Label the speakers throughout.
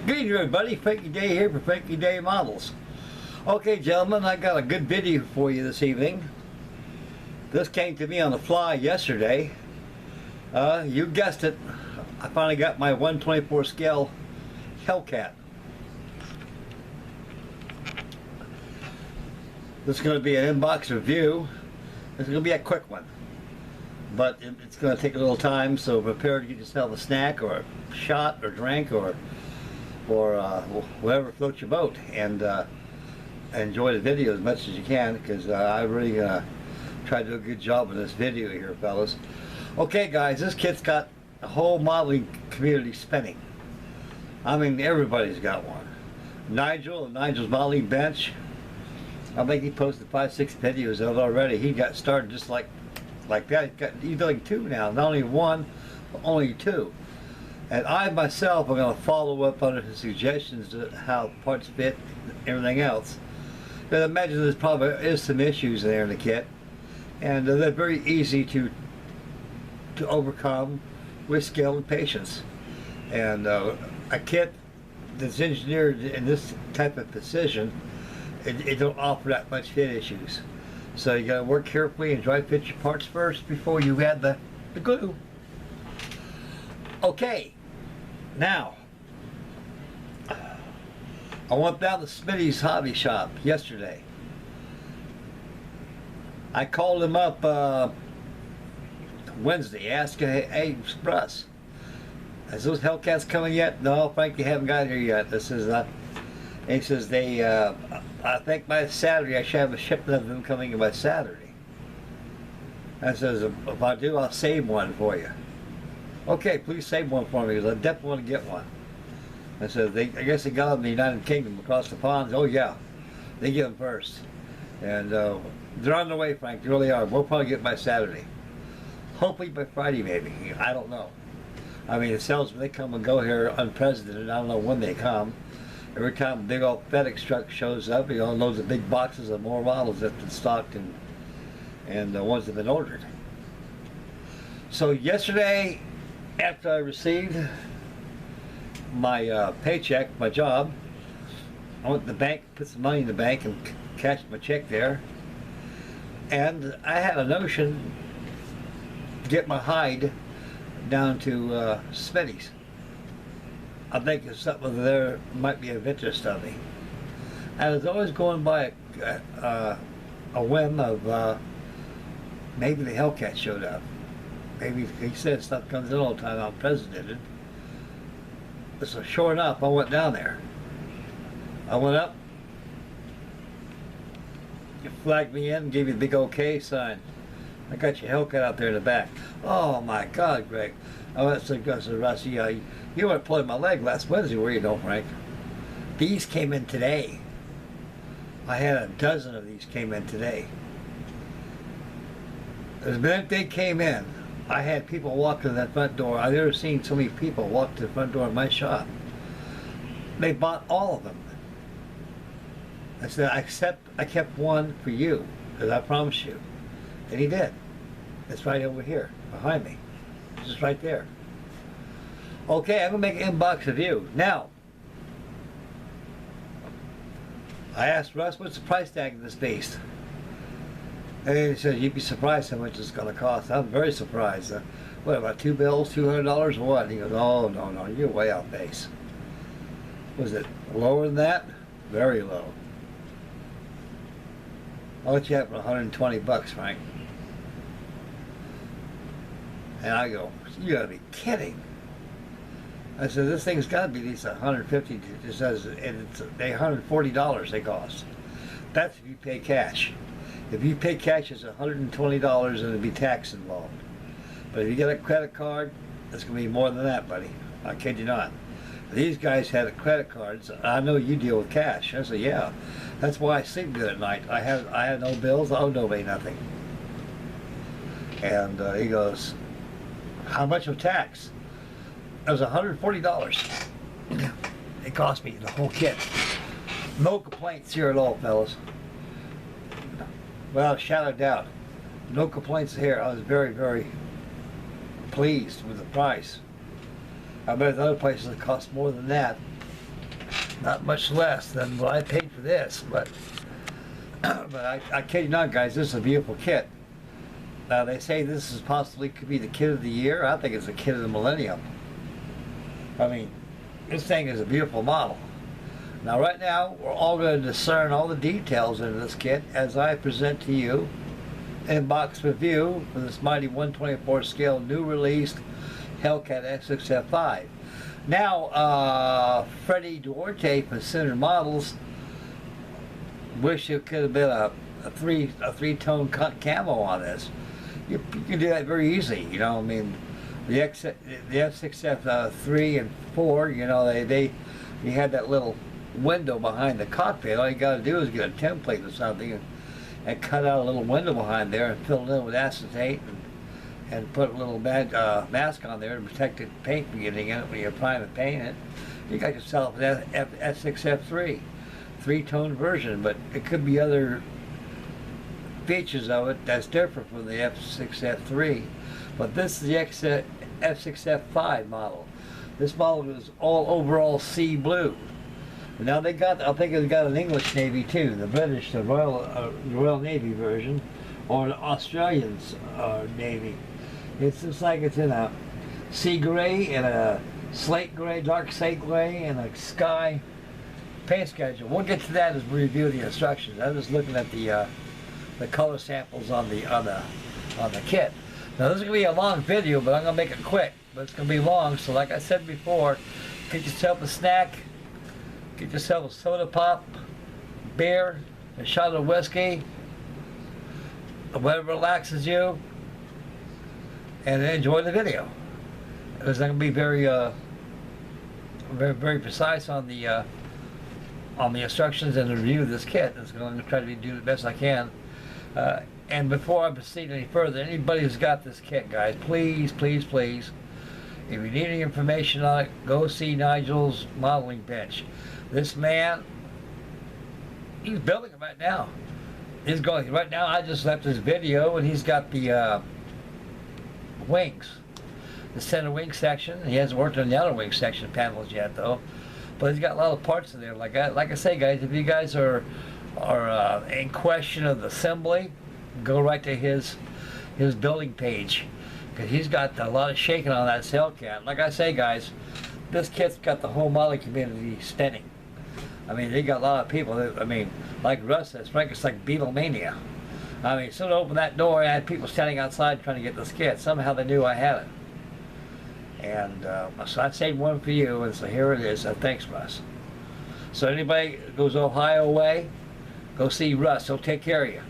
Speaker 1: Good evening, everybody. Frankie Day here for Frankie Day Models. Okay, gentlemen, I got a good video for you this evening. This came to me on the fly yesterday. You guessed it. I finally got my 1/24 scale HELLCAT. This is going to be an inbox review. It's going to be a quick one, but it's going to take a little time, so prepare to get yourself a snack or a shot or drink or whatever floats your boat, and enjoy the video as much as you can, because I really try to do a good job in this video here, fellas. Okay, guys, this kit's got the whole modeling community spinning. I mean, everybody's got one. Nigel's modeling bench, I think he posted 5-6 videos of it already. He got started just like that. He's doing 2 now, not only 1, but only 2. And I myself am going to follow up on his suggestions of how parts fit, everything else. Because I imagine there's probably is some issues there in the kit, and they're very easy to overcome with skill and patience. And a kit that's engineered in this type of precision, it don't offer that much fit issues. So you got to work carefully and try to fit your parts first before you add the glue. Okay, now I went down to Smitty's hobby shop yesterday. I called him up Wednesday, asked, hey Russ, is those HELLCATs coming yet? No, Frankie, haven't got here yet. This is he says they I think by Saturday I should have a shipment of them coming in by Saturday. I says, if I do, I'll save one for you. Okay, please save one for me, because I definitely want to get one. I said, I guess they got them in the United Kingdom across the pond. Oh yeah, they get them first. And they're on their way, Frank, they really are. We'll probably get them by Saturday. Hopefully by Friday, maybe. I don't know. I mean, the salesmen, they come and go here unprecedented. I don't know when they come. Every time a big old FedEx truck shows up, you know, loads of big boxes of more models that have been stocked and the ones that have been ordered. So yesterday, after I received my paycheck, my job, I went to the bank, put some money in the bank and cashed my check there. And I had a notion to get my hide down to Smitty's. I think it's something there might be of interest to me. I was always going by a whim of maybe the HELLCAT showed up. Maybe he said stuff comes in all the time, I'm presidented. So sure enough, I went down there. I went up, you flagged me in, gave you the big OK sign. I got your HELLCAT out there in the back. Oh my God, Greg. I went to Rusty, you weren't pulling my leg last Wednesday, were you, no, Frank? These came in today. I had a dozen of these came in today. The minute they came in, I had people walk to that front door. I've never seen so many people walk to the front door of my shop. They bought all of them. I said, I kept one for you, because I promised you. And he did. It's right over here, behind me. It's just right there. Okay, I'm going to make an inbox review. Now, I asked Russ, what's the price tag of this beast? And he said, you'd be surprised how much it's going to cost. I'm very surprised. What, about 2 bills, $200 or what? He goes, oh, no, you're way off base. Was it lower than that? Very low. I'll let you have it for 120 bucks, Frank. And I go, you gotta be kidding. I said, this thing's gotta be at least 150. It says it's $140 they cost. That's if you pay cash. If you pay cash, it's $120 and there'll be tax involved. But if you get a credit card, it's gonna be more than that, buddy. I kid you not. These guys had a credit card, so I know you deal with cash. I said, yeah. That's why I sleep good at night. I had no bills, I owe nobody nothing. And he goes, how much of tax? It was $140. It cost me the whole kit. No complaints here at all, fellas. Without a shadow of doubt. No complaints here. I was very, very pleased with the price. I bet other places it cost more than that. not much less than what I paid for this, but I kid you not, guys, this is a beautiful kit. Now they say this is possibly could be the kit of the year. I think it's the kit of the millennium. I mean, this thing is a beautiful model. Now right now, we're all going to discern all the details in this kit as I present to you in box review for this mighty 124 scale new released HELLCAT F6F-5. Now, Freddie Duarte from Center Models wish it could have been a three-tone camo on this. You can do that very easy, you know. I mean, the F6F-3 and 4, you know, you had that little window behind the cockpit. All you got to do is get a template or something and cut out a little window behind there and fill it in with acetate and put a little mask on there to protect the paint from getting in it when you're applying the paint in it. You got yourself an F6F-3, three-tone version, but it could be other features of it that's different from the F6F-3. But this is the F6F-5 model. This model is all overall sea blue. Now they got, I think it's got an English Navy too, the British, the Royal Navy version, or the Australian Navy. It's just like it's in a sea gray and a slate gray, dark slate gray, and a sky paint schedule. We'll get to that as we review the instructions. I'm just looking at the color samples on the kit. Now this is gonna be a long video, but I'm gonna make it quick. But it's gonna be long, so like I said before, get yourself a snack. Get yourself a soda pop, beer, a shot of whiskey, whatever relaxes you, and enjoy the video. It's going to be very precise on the instructions and the review of this kit. It's going to try to do the best I can. And before I proceed any further, anybody who's got this kit, guys, please, please, please, if you need any information on it, go see Nigel's modeling bench. This man, he's building it right now. He's going, right now I just left his video and he's got the wings, the center wing section. He hasn't worked on the outer wing section panels yet though. But he's got a lot of parts in there. Like I say, guys, if you guys are in question of the assembly, go right to his building page. Because he's got a lot of shaking on that HELLCAT. Like I say, guys, this kit's got the whole modeling community spinning. I mean, they got a lot of people that, I mean, like Russ says, Frank, it's like Beatlemania. I mean, as soon as I opened that door, I had people standing outside trying to get this kit. Somehow they knew I had it. And so I saved one for you, and so here it is. Thanks, Russ. So anybody goes Ohio way, go see Russ. He'll take care of you.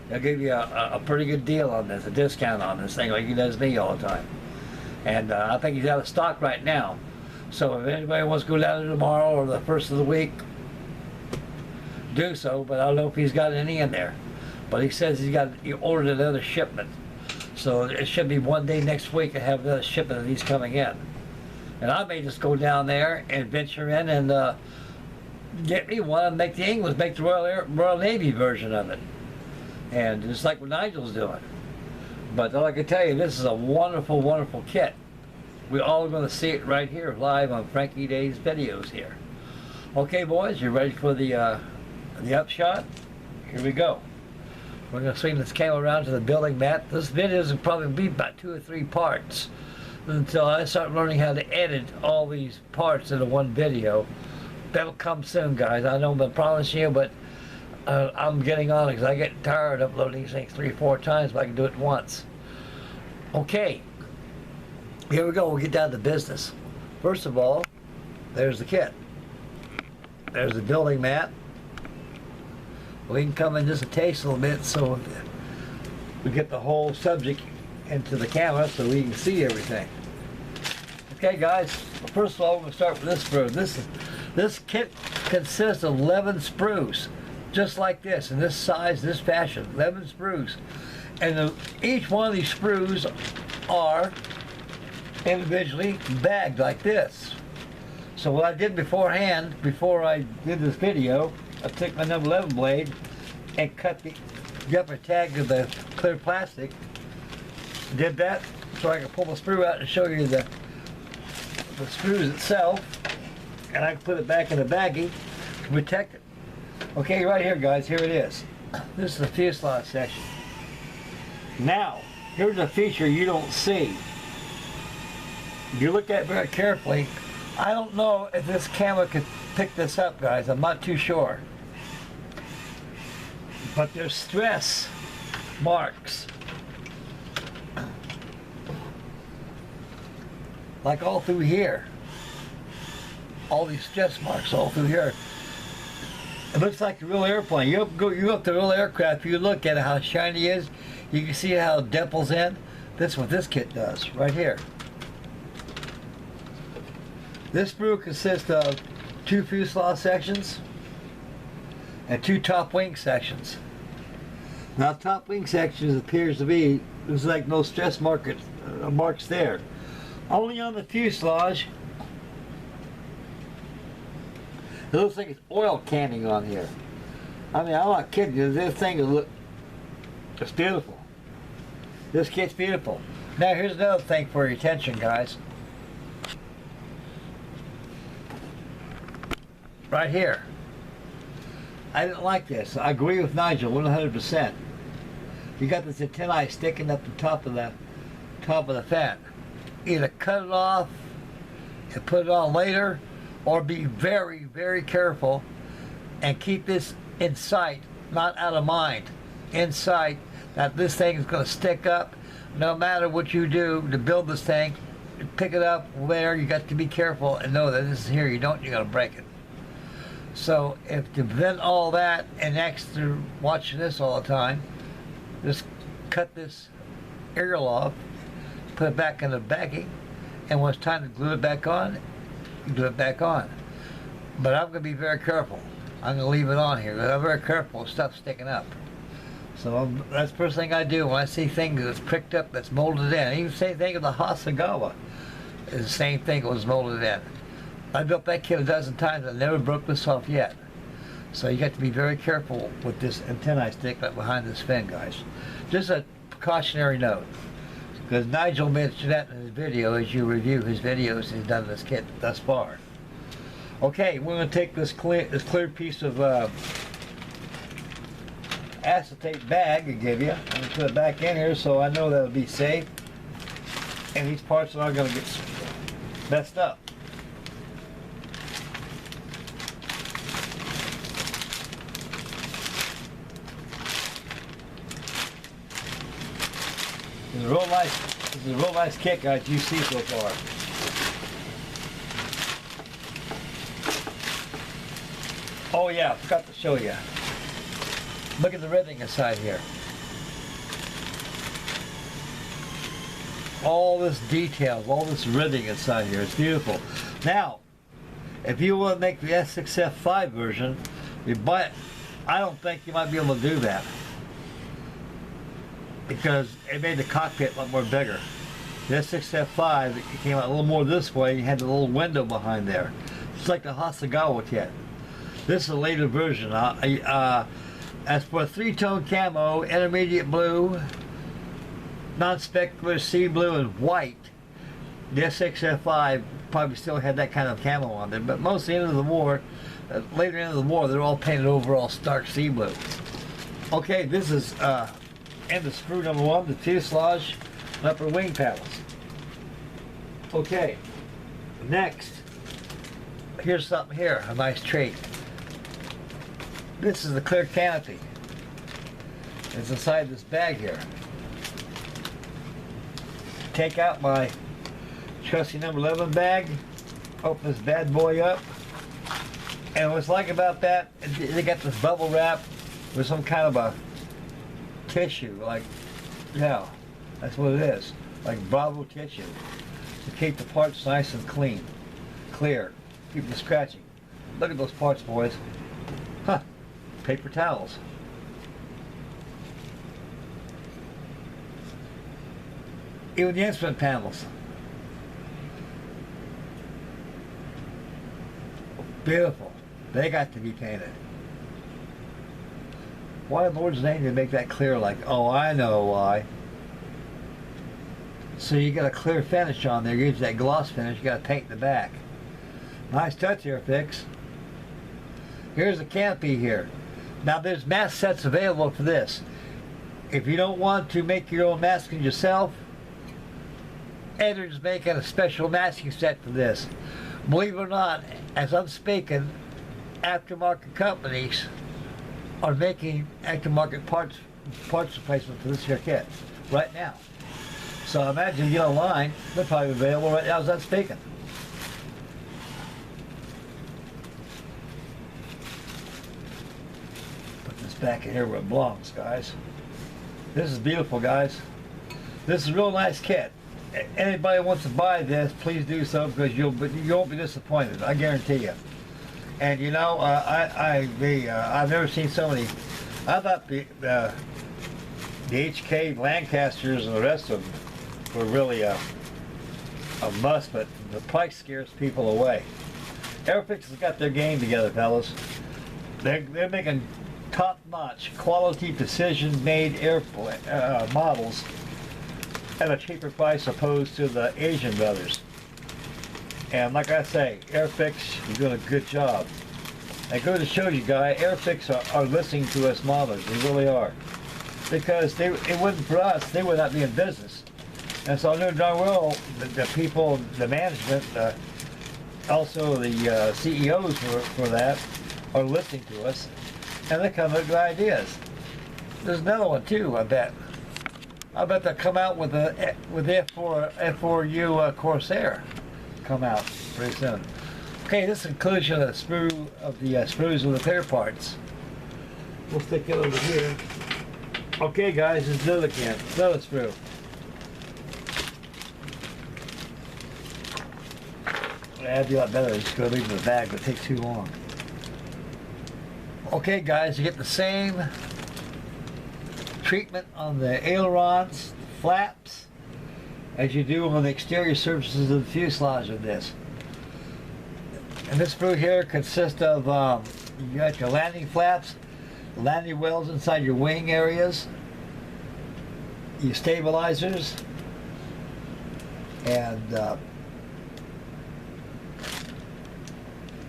Speaker 1: He'll give you a pretty good deal on this, a discount on this thing, like he does me all the time. And I think he's out of stock right now. So if anybody wants to go down there tomorrow or the first of the week, do so. But I don't know if he's got any in there. But he says he ordered another shipment. So it should be one day next week I have another shipment of these coming in. And I may just go down there and venture in and get me one and make the Royal Navy version of it. And just like what Nigel's doing. But all I can tell you, this is a wonderful, wonderful kit. We're all going to see it right here live on Frankie Day's videos here. Okay, boys, you ready for the upshot? Here we go. We're going to swing this camera around to the building mat. This video is probably be about 2 or 3 parts until I start learning how to edit all these parts into one video. That'll come soon, guys. I don't promise you, but I'm getting on it because I get tired of uploading these things 3 or 4 times, but I can do it once. Okay. Here we go, we'll get down to business. First of all, there's the kit. There's the building mat. We can come in just a taste a little bit so we get the whole subject into the camera so we can see everything. Okay guys, first of all we're going to start with this sprue. This kit consists of 11 sprues, just like this, in this size, this fashion, 11 sprues. And each one of these sprues are individually bagged like this. So what I did beforehand, before I did this video, I took my number 11 blade and cut the upper tag of the clear plastic. Did that so I could pull the sprue out and show you the screws itself. and I can put it back in the baggie to protect it. Okay, right here, guys, here it is. This is the fuselage section. Now, here's a feature you don't see. If you look at it very carefully, I don't know if this camera could pick this up, guys. I'm not too sure. But there's stress marks. Like all through here. All these stress marks all through here. It looks like a real airplane. You up to real aircraft, you look at it, how shiny it is, you can see how it dimples in. That's what this kit does, right here. This sprue consists of 2 fuselage sections and 2 top wing sections. Now, top wing sections appears to be, there's like no stress marks there. Only on the fuselage, it looks like it's oil canning on here. I mean, I'm not kidding you. This thing is it's beautiful. This kit's beautiful. Now, here's another thing for your attention, guys. Right here. I didn't like this. I agree with Nigel 100%. You got this antennae sticking up the top of the fan. Either cut it off and put it on later, or be very, very careful and keep this in sight, not out of mind. In sight, that this thing is going to stick up. No matter what you do to build this thing, pick it up there. You got to be careful and know that this is here. You don't, you're going to break it. So if to prevent all that, and next to watching this all the time, just cut this aerial off, put it back in the baggie, and when it's time to glue it back on, glue it back on. But I'm going to be very careful. I'm going to leave it on here. I'm very careful with stuff sticking up. So that's the first thing I do when I see things that's pricked up, that's molded in. Even the same thing with the Hasagawa is the same thing that was molded in. I built that kit a dozen times and I never broke this off yet. So you got to be very careful with this antennae stick up behind this fin, guys. Just a precautionary note. Because Nigel mentioned that in his video as you review his videos he's done this kit thus far. Okay, we're going to take this clear piece of acetate bag I give you. I'm going to put it back in here so I know that'll be safe. And these parts are not going to get messed up. This is a real nice kit, guys, you see so far. Oh yeah, I forgot to show you. Look at the ribbing inside here. All this details, all this ribbing inside here. It's beautiful. Now, if you want to make the F6F-5 version, I don't think you might be able to do that, because it made the cockpit a lot more bigger. The F6F-5, it came out a little more this way. You had the little window behind there. It's like the Hasagawa kit. This is a later version. As for 3-tone camo, intermediate blue, non-specular sea blue, and white, the F6F-5 probably still had that kind of camo on there. But most of the end of the war, later end of the war, they're all painted overall stark sea blue. Okay, this is and the sprue number 1, the fuselage and upper wing panels. Okay, next, here's something here, a nice treat. This is the clear canopy. It's inside this bag here. Take out my trusty number 11 bag, open this bad boy up, and what's like about that, they got this bubble wrap with some kind of a tissue, like, yeah, that's what it is, like Bravo tissue, to keep the parts nice and clean, clear, keep the scratching. Look at those parts, boys. Huh, paper towels. Even the instrument panels. Beautiful. They got to be painted. Why in the Lord's name did they make that clear? Like, oh, I know why. So you got a clear finish on there. Use that gloss finish. You got to paint the back. Nice touch, Airfix. Here's the canopy here. Now there's mask sets available for this. If you don't want to make your own masking yourself, Ailerons making a special masking set for this. Believe it or not, as I'm speaking, aftermarket companies are making aftermarket parts replacement for this here kit right now. So imagine you get online, they're probably available right now as I'm speaking. Put this back in here where it belongs, guys. This is beautiful, guys. This is a real nice kit. Anybody wants to buy this, please do so, because you won't be disappointed. I guarantee you. And you know, I've never seen so many. I thought the HK Lancasters and the rest of them were really a must, but the price scares people away. Airfix has got their game together, fellas. They're making top-notch, quality, precision-made models at a cheaper price opposed to the Asian brothers. And like I say, Airfix is doing a good job. And go to show you guys, Airfix are listening to us modelers. They really are. Because it wasn't for us, they would not be in business. And so I know darn well the people, the management, also the CEOs for that are listening to us. And they come up with good ideas. There's another one too, I bet. I bet they'll come out with the F4U Corsair. Come out pretty soon. Okay, this inclusion of the sprues of the pair parts. We'll stick it over here. Okay, guys, this is another can, another sprue. That'd be a lot better. Just go leave it in the bag. It'll take too long. Okay, guys, you get the same treatment on the ailerons, flaps, as you do on the exterior surfaces of the fuselage of this. And this sprue here consists of, you got your landing flaps, landing wells inside your wing areas, your stabilizers, and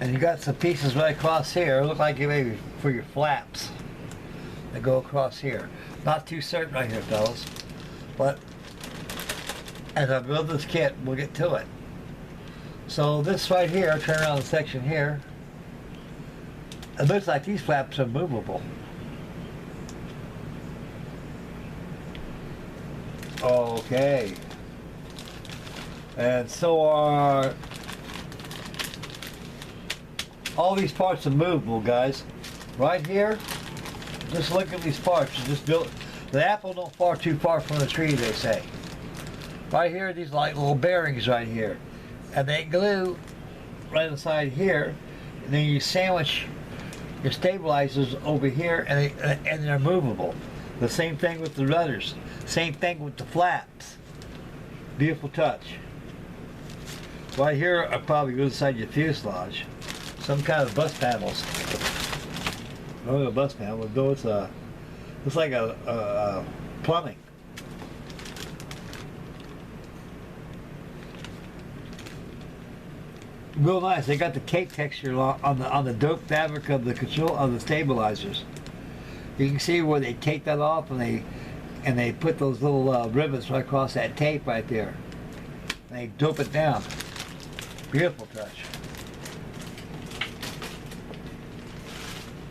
Speaker 1: you got some pieces right across here. Look like it maybe for your flaps that go across here. Not too certain right here, fellas, but as I build this kit, we'll get to it. So this right here, turn around the section here, it looks like these flaps are movable. Okay. And so are all these parts are movable, guys. Right here, just look at these parts. You just built the apple don't fall too far from the tree, they say. Right here, these like little bearings right here, and they glue right inside here, and then you sandwich your stabilizers over here, and they're movable. The same thing with the rudders. Same thing with the flaps. Beautiful touch. Right here, I probably go inside your fuselage. Some kind of bus panels. Oh, a bus panel. No, it's like a plumbing. Real nice. They got the tape texture on the dope fabric of the control of the stabilizers. You can see where they take that off, and they put those little rivets right across that tape right there. And they dope it down. Beautiful touch.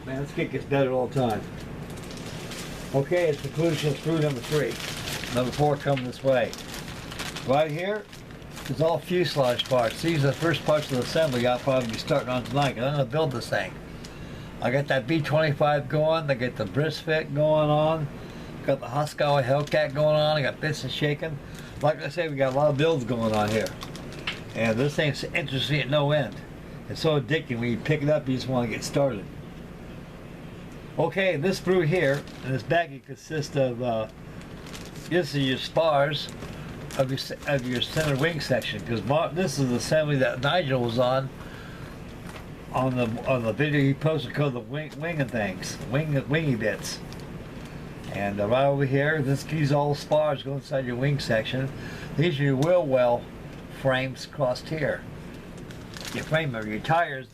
Speaker 1: Man, this kit gets better all the time. Okay, it's conclusion of sprue number 3. Number 4 coming this way. Right here is all fuselage parts. These are the first parts of the assembly I'll probably be starting on tonight. I'm going to build this thing. I got that B-25 going. I got the bris fit going on. Got the Ahoy HELLCAT going on. I got bits and shaking. Like I said, we got a lot of builds going on here. And this thing's interesting at no end. It's so addicting. When you pick it up, you just want to get started. Okay, this sprue here, and this baggie consists of, this is your spars of your center wing section, because this is the assembly that Nigel was on the video he posted called the winging things, wingy bits. And right over here, these all spars go inside your wing section. These are your wheel well frames across here. your frame of your tires